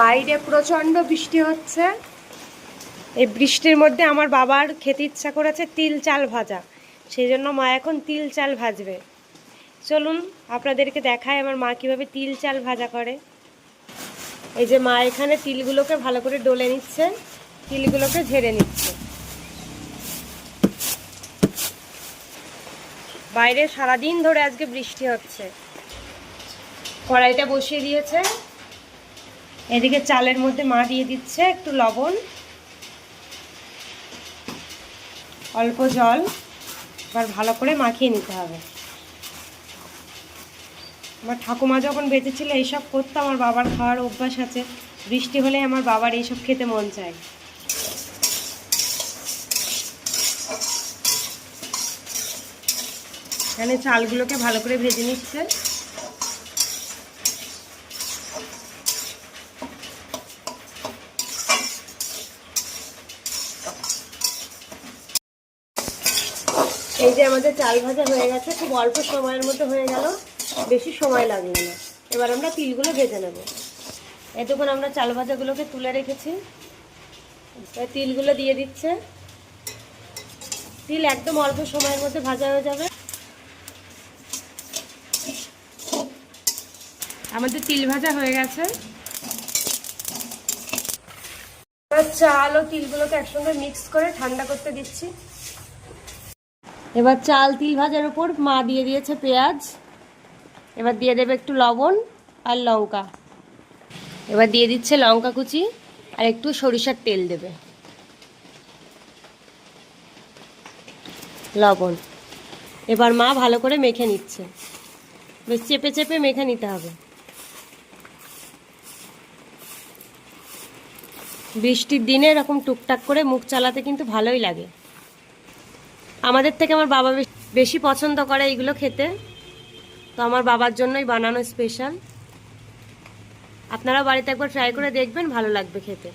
বাইরে প্রচণ্ড বৃষ্টি হচ্ছে। এই বৃষ্টির মধ্যে আমার বাবার খেতে ইচ্ছা করেছে তিল চাল ভাজা, সেই জন্য মা এখন তিল চাল ভাজবে। চলুন আপনাদেরকে দেখায় আমার মা কীভাবে তিল চাল ভাজা করে। এই যে মা এখানে তিলগুলোকে ভালো করে ডলে নিচ্ছে, তিলগুলোকে ঝেড়ে নিচ্ছে। বাইরে সারাদিন ধরে আজকে বৃষ্টি হচ্ছে। কড়াইটা বসিয়ে দিয়েছে, এদিকে চালের মধ্যে মা দিয়ে দিচ্ছে একটু লবণ, অল্প জল, এবার ভালো করে মাখিয়ে নিতে হবে। আমার ঠাকুমা যখন বেঁচে ছিল এইসব করতো, আমার বাবার খাওয়ার অভ্যাস আছে। বৃষ্টি হলে আমার বাবার এইসব খেতে মন চায়। এখানে চালগুলোকে ভালো করে ভেজে নিচ্ছে। এই যে আমাদের চাল ভাজা হয়ে গেছে, খুব অল্প সময়ের মধ্যে হয়ে গেল, বেশি সময় লাগবে না। এবার আমরা তিলগুলো ভেজে নেব। এতক্ষণ আমরা চাল ভাজাগুলোকে তুলে রেখেছি, তিলগুলো দিয়ে দিচ্ছে। তিল একদম অল্প সময়ের মধ্যে ভাজা হয়ে যাবে। আমাদের তিল ভাজা হয়ে গেছে। চাল ও তিলগুলোকে একসঙ্গে মিক্স করে ঠান্ডা করতে দিচ্ছি। এবার চাল তিল ভাজার উপর মা দিয়ে দিয়েছে পেঁয়াজ। এবার দিয়ে দেবে একটু লবণ আর লঙ্কা। এবার দিয়ে দিচ্ছে লঙ্কা কুচি আর একটু সরিষার তেল দেবে, লবণ। এবার মা ভালো করে মেখে নিচ্ছে, বেশ চেপে চেপে মেখে নিতে হবে। বৃষ্টির দিনে এরকম টুকটাক করে মুখ চালাতে কিন্তু ভালোই লাগে। আমাদের থেকে আমার বাবা বেশি পছন্দ করে এইগুলো খেতে, তো আমার বাবার জন্যই বানানো স্পেশাল। আপনারা বাড়িতে একবার ট্রাই করে দেখবেন, ভালো লাগবে খেতে।